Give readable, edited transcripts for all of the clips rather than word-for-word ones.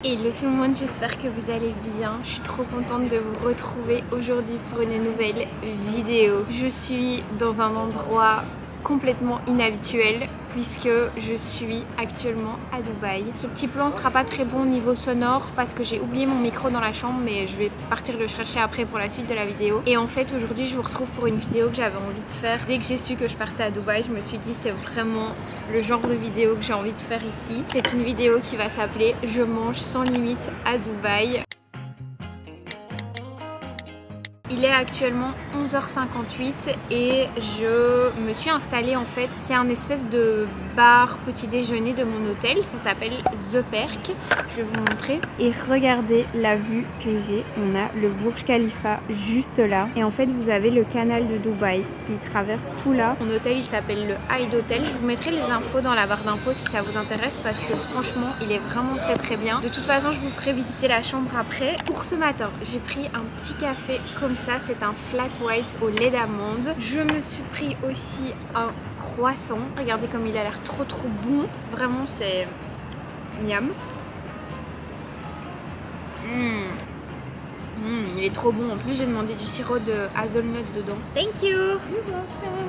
Hello tout le monde, j'espère que vous allez bien. Je suis trop contente de vous retrouver aujourd'hui pour une nouvelle vidéo. Je suis dans un endroit complètement inhabituel puisque je suis actuellement à Dubaï. Ce petit plan sera pas très bon niveau sonore parce que j'ai oublié mon micro dans la chambre, mais je vais partir le chercher après pour la suite de la vidéo. Et en fait aujourd'hui je vous retrouve pour une vidéo que j'avais envie de faire. Dès que j'ai su que je partais à Dubaï, je me suis dit c'est vraiment le genre de vidéo que j'ai envie de faire ici. C'est une vidéo qui va s'appeler Je mange sans limite à Dubaï. Il est actuellement 11h58 et je me suis installée en fait, c'est un espèce de bar petit déjeuner de mon hôtel, ça s'appelle The Perk, je vais vous montrer. Et regardez la vue que j'ai, on a le Burj Khalifa juste là et en fait vous avez le canal de Dubaï qui traverse tout là. Mon hôtel il s'appelle le Hyde Hotel, je vous mettrai les infos dans la barre d'infos si ça vous intéresse parce que franchement il est vraiment très bien. De toute façon je vous ferai visiter la chambre après. Pour ce matin j'ai pris un petit café comme ça, c'est un flat white au lait d'amande. Je me suis pris aussi un croissant. Regardez comme il a l'air trop bon. Vraiment c'est miam. Il est trop bon. En plus j'ai demandé du sirop de hazelnut dedans. Thank you.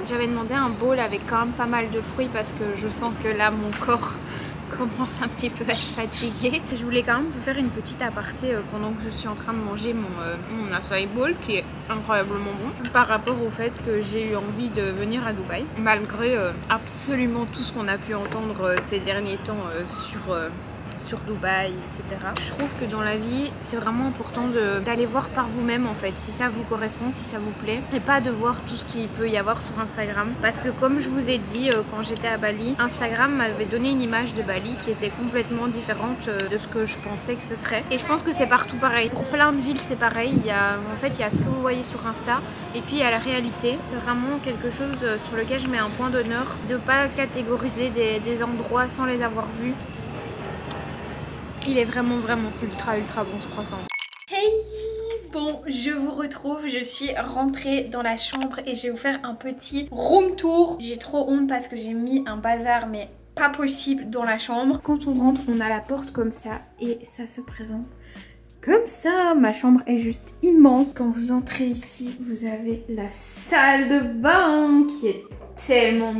J'avais demandé un bowl avec quand même pas mal de fruits parce que je sens que là mon corps commence un petit peu à être fatigué. Je voulais quand même vous faire une petite aparté pendant que je suis en train de manger mon acai bowl qui est incroyablement bon par rapport au fait que j'ai eu envie de venir à Dubaï malgré absolument tout ce qu'on a pu entendre ces derniers temps sur Dubaï, etc. Je trouve que dans la vie, c'est vraiment important d'aller voir par vous-même en fait, si ça vous correspond, si ça vous plaît, et pas de voir tout ce qu'il peut y avoir sur Instagram. Parce que comme je vous ai dit quand j'étais à Bali, Instagram m'avait donné une image de Bali qui était complètement différente de ce que je pensais que ce serait. Et je pense que c'est partout pareil. Pour plein de villes, c'est pareil. Il y a ce que vous voyez sur Insta, et puis il y a la réalité. C'est vraiment quelque chose sur lequel je mets un point d'honneur, de pas catégoriser des endroits sans les avoir vus. Il est vraiment ultra bon ce croissant. Hey! Bon, je vous retrouve, je suis rentrée dans la chambre et je vais vous faire un petit room tour. J'ai trop honte parce que j'ai mis un bazar mais pas possible dans la chambre. Quand on rentre, on a la porte comme ça et ça se présente comme ça. Ma chambre est juste immense. Quand vous entrez ici, vous avez la salle de bain qui est tellement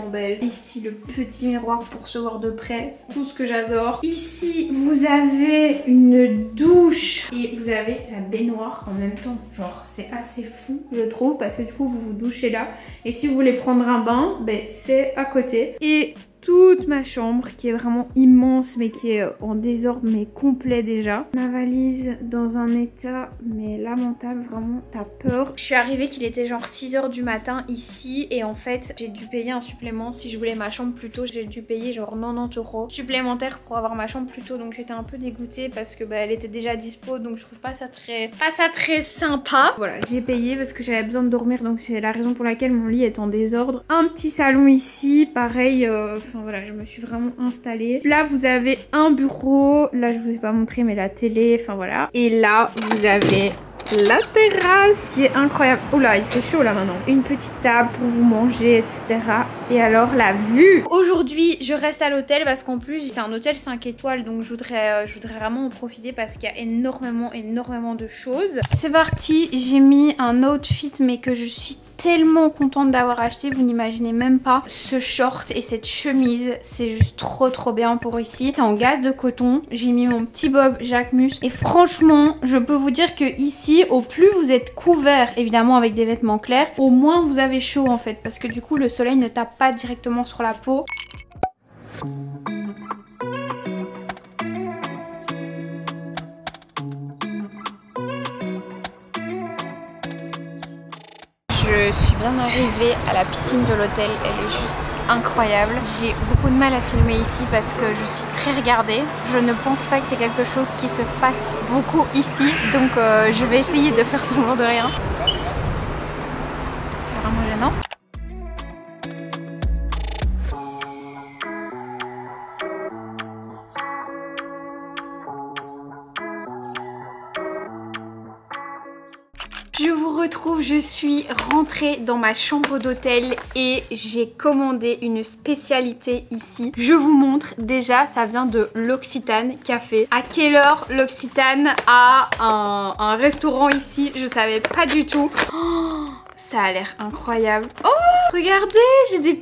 belle. Ici le petit miroir pour se voir de près, tout ce que j'adore. Ici vous avez une douche et vous avez la baignoire en même temps. Genre c'est assez fou je trouve parce que du coup vous vous douchez là et si vous voulez prendre un bain, ben c'est à côté. Et toute ma chambre qui est vraiment immense mais qui est en désordre mais complet déjà. Ma valise dans un état mais lamentable, vraiment t'as peur. Je suis arrivée qu'il était genre 6 h du matin ici et en fait j'ai dû payer un supplément. Si je voulais ma chambre plus tôt, j'ai dû payer genre 90 € supplémentaires pour avoir ma chambre plus tôt, donc j'étais un peu dégoûtée parce que bah, elle était déjà dispo, donc je trouve pas ça très sympa. Voilà, j'ai payé parce que j'avais besoin de dormir, donc c'est la raison pour laquelle mon lit est en désordre. Un petit salon ici, pareil, enfin voilà, je me suis vraiment installée. Là vous avez un bureau, là je vous ai pas montré mais la télé, enfin voilà. Et là vous avez la terrasse qui est incroyable. Oh là il fait chaud là maintenant. Une petite table pour vous manger, etc. Et alors la vue. Aujourd'hui je reste à l'hôtel parce qu'en plus c'est un hôtel 5 étoiles, donc je voudrais vraiment en profiter parce qu'il y a énormément de choses. C'est parti, j'ai mis un outfit mais que je suis tellement contente d'avoir acheté, vous n'imaginez même pas. Ce short et cette chemise, c'est juste trop bien pour ici. C'est en gaze de coton, j'ai mis mon petit bob Jacquemus et franchement je peux vous dire que ici au plus vous êtes couvert, évidemment avec des vêtements clairs, au moins vous avez chaud en fait parce que du coup le soleil ne tape pas directement sur la peau. Je suis bien arrivée à la piscine de l'hôtel, elle est juste incroyable. J'ai beaucoup de mal à filmer ici parce que je suis très regardée. Je ne pense pas que c'est quelque chose qui se fasse beaucoup ici, donc je vais essayer de faire semblant de rien. C'est vraiment gênant. Je vous vous retrouve, je suis rentrée dans ma chambre d'hôtel et j'ai commandé une spécialité ici. Je vous montre, déjà ça vient de l'Occitane Café. À quelle heure l'Occitane a un restaurant ici? Je savais pas du tout. Oh, ça a l'air incroyable. Oh, regardez, j'ai des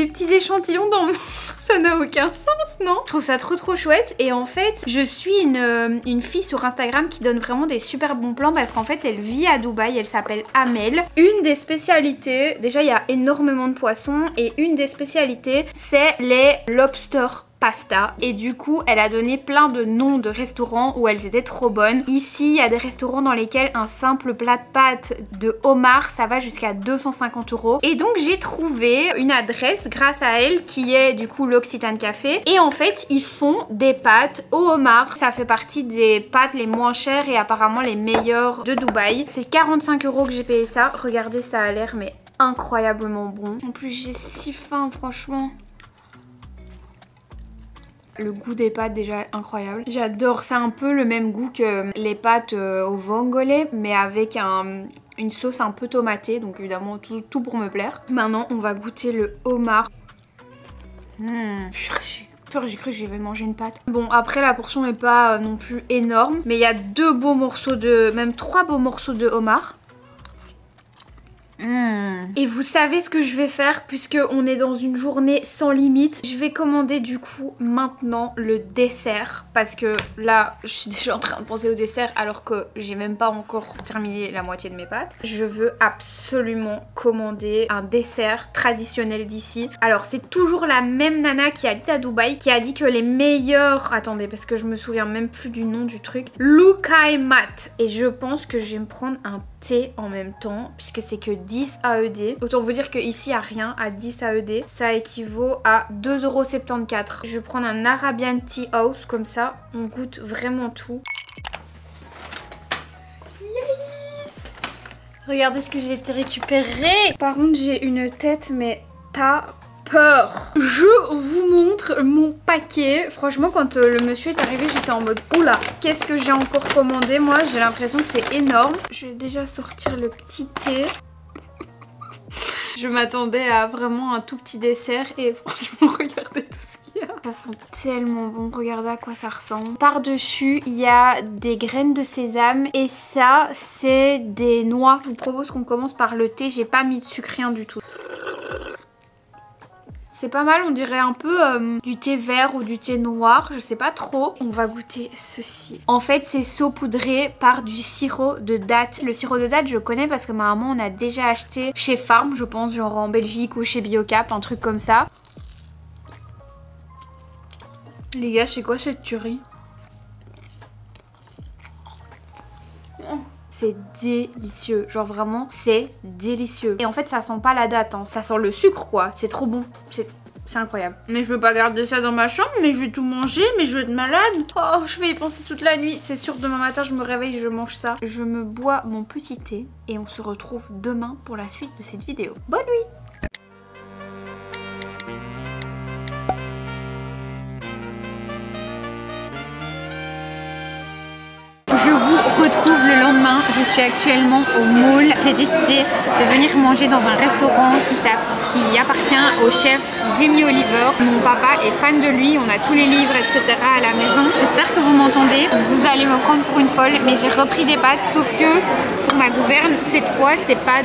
petits échantillons dans mon... Ça n'a aucun sens, non? Je trouve ça trop chouette. Et en fait, je suis une fille sur Instagram qui donne vraiment des super bons plans parce qu'en fait, elle vit à Dubaï. Elle s'appelle Amel. Une des spécialités, déjà, il y a énormément de poissons. Et une des spécialités, c'est les lobster pasta. Et du coup, elle a donné plein de noms de restaurants où elles étaient trop bonnes. Ici, il y a des restaurants dans lesquels un simple plat de pâtes de homard, ça va jusqu'à 250 €. Et donc, j'ai trouvé une adresse grâce à elle qui est du coup l'Occitane Café. Et en fait, ils font des pâtes au homard. Ça fait partie des pâtes les moins chères et apparemment les meilleures de Dubaï. C'est 45 € que j'ai payé ça. Regardez, ça a l'air mais incroyablement bon. En plus, j'ai si faim, franchement. Le goût des pâtes déjà est incroyable. J'adore, c'est un peu le même goût que les pâtes au vongole, mais avec une sauce un peu tomatée, donc évidemment tout pour me plaire. Maintenant, on va goûter le homard. J'ai cru que j'avais mangé une pâte. Bon, après la portion n'est pas non plus énorme, mais il y a même 3 beaux morceaux de homard. Et vous savez ce que je vais faire puisque on est dans une journée sans limite. Je vais commander du coup maintenant le dessert parce que là je suis déjà en train de penser au dessert alors que j'ai même pas encore terminé la moitié de mes pâtes. Je veux absolument commander un dessert traditionnel d'ici. Alors c'est toujours la même nana qui habite à Dubaï qui a dit que les meilleurs... Attendez parce que je me souviens même plus du nom du truc. Lukai Mat. Et je pense que je vais me prendre un thé en même temps puisque c'est que 10 AED. Autant vous dire qu'ici il n'y a rien à 10 AED. Ça équivaut à 2,74 €. Je vais prendre un Arabian Tea House comme ça. On goûte vraiment tout. Yay! Regardez ce que j'ai été récupérer. Par contre j'ai une tête mais pas peur. Je vous montre mon paquet. Franchement quand le monsieur est arrivé j'étais en mode oula, qu'est-ce que j'ai encore commandé? Moi j'ai l'impression que c'est énorme. Je vais déjà sortir le petit thé. Je m'attendais à vraiment un tout petit dessert et franchement regardez tout ce qu'il y a. Ça sent tellement bon, regardez à quoi ça ressemble. Par dessus il y a des graines de sésame et ça c'est des noix. Je vous propose qu'on commence par le thé, j'ai pas mis de sucre, rien du tout. C'est pas mal, on dirait un peu du thé vert ou du thé noir, je sais pas trop. On va goûter ceci. En fait, c'est saupoudré par du sirop de date. Le sirop de date, je connais parce que ma maman on a déjà acheté chez Farm, je pense, genre en Belgique ou chez Biocap, un truc comme ça. Les gars, c'est quoi cette tuerie? C'est délicieux, genre vraiment c'est délicieux. Et en fait ça sent pas la date, hein. Ça sent le sucre quoi, c'est trop bon, c'est incroyable. Mais je peux pas garder ça dans ma chambre, mais je vais tout manger, mais je vais être malade. Oh, je vais y penser toute la nuit, c'est sûr demain matin je me réveille, je mange ça. Je me bois mon petit thé et on se retrouve demain pour la suite de cette vidéo. Bonne nuit! Je vous retrouve le lendemain, je suis actuellement au mall. J'ai décidé de venir manger dans un restaurant qui appartient au chef Jamie Oliver. Mon papa est fan de lui, on a tous les livres etc. à la maison. J'espère que vous m'entendez, vous allez me prendre pour une folle, mais j'ai repris des pâtes, sauf que pour ma gouverne, cette fois c'est pas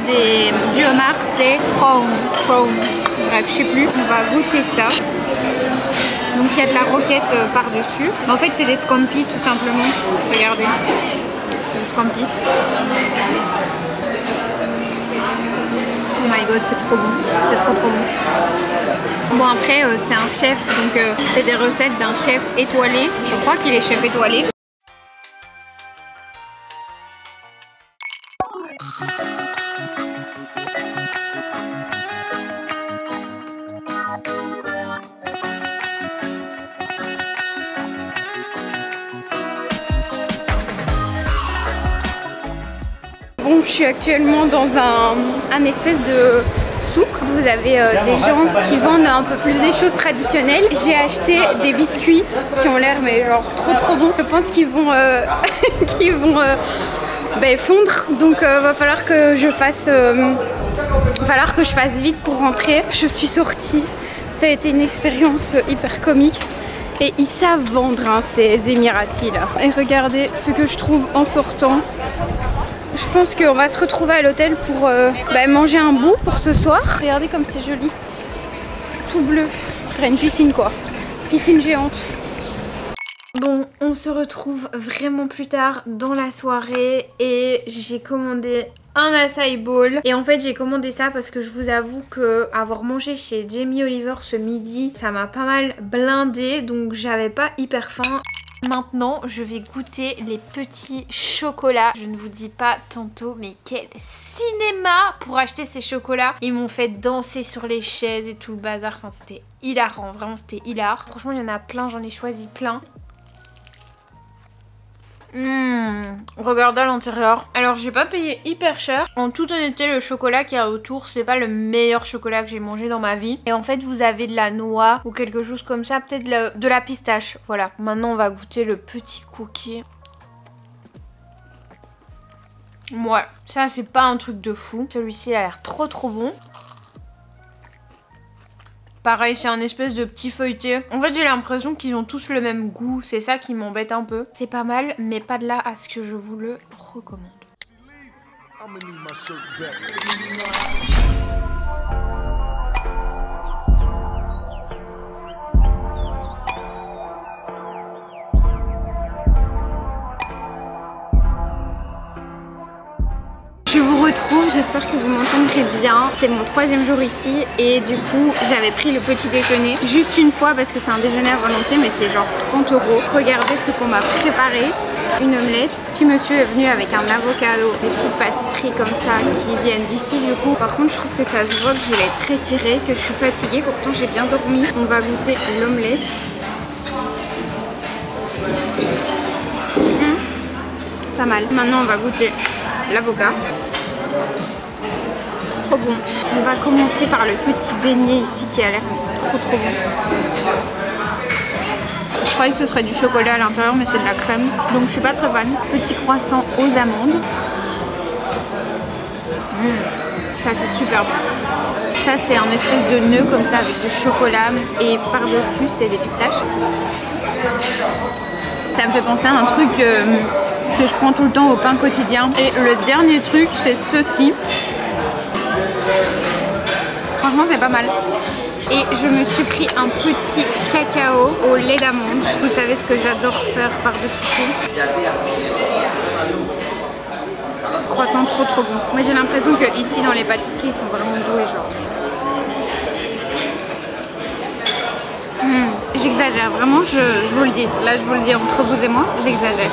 du homard, c'est prawn. Bref, je sais plus, on va goûter ça. Donc il y a de la roquette par-dessus. En fait c'est des scampi tout simplement. Regardez. C'est des scampi. Oh my god, c'est trop bon. C'est trop bon. Bon après c'est un chef, donc c'est des recettes d'un chef étoilé. Je crois qu'il est chef étoilé. Bon, je suis actuellement dans un espèce de souk. Vous avez des gens qui vendent un peu plus des choses traditionnelles. J'ai acheté des biscuits qui ont l'air mais genre trop bons. Je pense qu'ils vont fondre, donc va falloir que je fasse vite pour rentrer. Je suis sortie, ça a été une expérience hyper comique et ils savent vendre hein, ces Émiratis là. Et regardez ce que je trouve en sortant. Je pense qu'on va se retrouver à l'hôtel pour manger un bout pour ce soir. Regardez comme c'est joli, c'est tout bleu, on dirait une piscine quoi, piscine géante. Bon, on se retrouve vraiment plus tard dans la soirée et j'ai commandé un acai bowl. Et en fait j'ai commandé ça parce que je vous avoue que avoir mangé chez Jamie Oliver ce midi, ça m'a pas mal blindé, donc j'avais pas hyper faim. Maintenant, je vais goûter les petits chocolats. Je ne vous dis pas tantôt, mais quel cinéma pour acheter ces chocolats. Ils m'ont fait danser sur les chaises et tout le bazar. Enfin, c'était hilarant, vraiment c'était hilar. Franchement, il y en a plein, j'en ai choisi plein. Regardez à l'intérieur. Alors j'ai pas payé hyper cher. En toute honnêteté, le chocolat qu'il y a autour, c'est pas le meilleur chocolat que j'ai mangé dans ma vie. Et en fait vous avez de la noix ou quelque chose comme ça, peut-être de la pistache. Voilà, maintenant on va goûter le petit cookie. Ouais, ça c'est pas un truc de fou. Celui-ci il a l'air trop bon. Pareil, c'est un espèce de petit feuilleté. En fait, j'ai l'impression qu'ils ont tous le même goût. C'est ça qui m'embête un peu. C'est pas mal, mais pas de là à ce que je vous le recommande. Je vous retrouve, j'espère que vous m'entendrez bien. C'est mon 3e jour ici et du coup j'avais pris le petit déjeuner juste une fois parce que c'est un déjeuner à volonté, mais c'est genre 30 €. Regardez ce qu'on m'a préparé. Une omelette. Petit monsieur est venu avec un avocado, des petites pâtisseries comme ça qui viennent d'ici du coup. Par contre je trouve que ça se voit que je l'ai très tiré, que je suis fatiguée, pourtant j'ai bien dormi. On va goûter l'omelette. Pas mal. Maintenant on va goûter l'avocat. Trop bon. On va commencer par le petit beignet ici qui a l'air trop bon. Je croyais que ce serait du chocolat à l'intérieur mais c'est de la crème. Donc je suis pas très fan. Petit croissant aux amandes. Ça c'est super bon. Ça c'est un espèce de nœud comme ça avec du chocolat et par-dessus c'est des pistaches. Ça me fait penser à un truc que je prends tout le temps au pain quotidien. Et le dernier truc c'est ceci. Franchement c'est pas mal. Et je me suis pris un petit cacao au lait d'amande. Vous savez ce que j'adore faire par-dessus tout. Croissant trop bon. Moi j'ai l'impression que ici dans les pâtisseries ils sont vraiment doués genre. J'exagère, vraiment je vous le dis. Là je vous le dis entre vous et moi, j'exagère.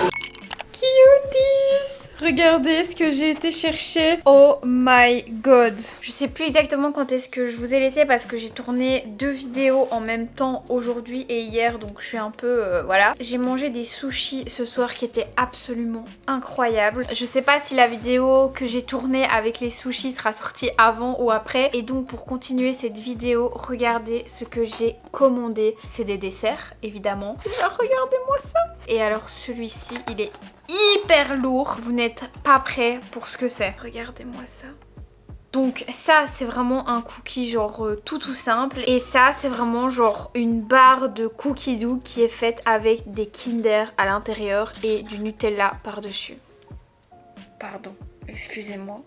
Regardez ce que j'ai été chercher. Oh my god. Je sais plus exactement quand est-ce que je vous ai laissé parce que j'ai tourné 2 vidéos en même temps aujourd'hui et hier. Donc je suis un peu... voilà. J'ai mangé des sushis ce soir qui étaient absolument incroyables. Je sais pas si la vidéo que j'ai tournée avec les sushis sera sortie avant ou après. Et donc pour continuer cette vidéo, regardez ce que j'ai commandé. C'est des desserts évidemment. Regardez-moi ça. Et alors celui-ci, il est hyper lourd. Vous n'êtes pas prêts pour ce que c'est. Regardez-moi ça. Donc ça c'est vraiment un cookie genre tout simple. Et ça c'est vraiment genre une barre de cookie doux qui est faite avec des Kinder à l'intérieur et du Nutella par-dessus. Pardon, excusez-moi.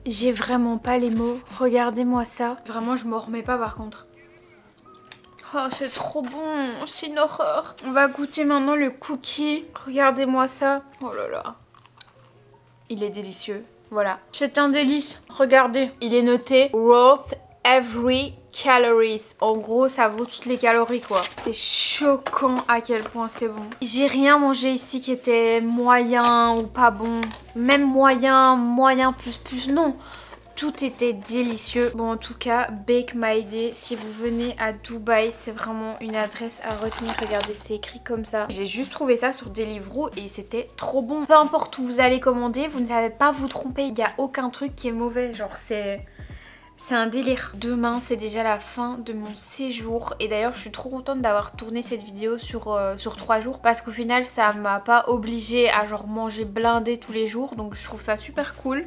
J'ai vraiment pas les mots. Regardez-moi ça. Vraiment je m'en remets pas par contre. Oh, c'est trop bon, c'est une horreur. On va goûter maintenant le cookie. Regardez-moi ça. Oh là là. Il est délicieux. Voilà. C'est un délice. Regardez. Il est noté worth every calories. En gros, ça vaut toutes les calories quoi. C'est choquant à quel point c'est bon. J'ai rien mangé ici qui était moyen ou pas bon. Même moyen plus. Non. Tout était délicieux. Bon en tout cas, Bake My Day, si vous venez à Dubaï, c'est vraiment une adresse à retenir. Regardez, c'est écrit comme ça. J'ai juste trouvé ça sur Deliveroo et c'était trop bon. Peu importe où vous allez commander, vous ne savez pas vous tromper. Il n'y a aucun truc qui est mauvais. Genre c'est... C'est un délire. Demain c'est déjà la fin de mon séjour et d'ailleurs je suis trop contente d'avoir tourné cette vidéo sur 3 jours parce qu'au final ça m'a pas obligée à genre manger blindé tous les jours, donc je trouve ça super cool.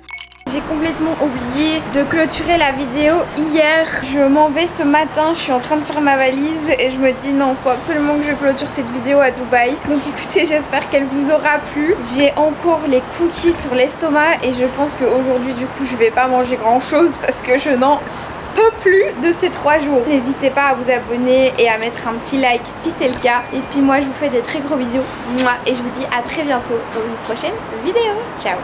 J'ai complètement oublié de clôturer la vidéo hier. Je m'en vais ce matin, je suis en train de faire ma valise et je me dis non, faut absolument que je clôture cette vidéo à Dubaï. Donc écoutez, j'espère qu'elle vous aura plu. J'ai encore les cookies sur l'estomac et je pense qu'aujourd'hui du coup je vais pas manger grand chose parce que je n'en peux plus de ces 3 jours. N'hésitez pas à vous abonner et à mettre un petit like si c'est le cas. Et puis moi je vous fais des très gros bisous. Et je vous dis à très bientôt dans une prochaine vidéo. Ciao.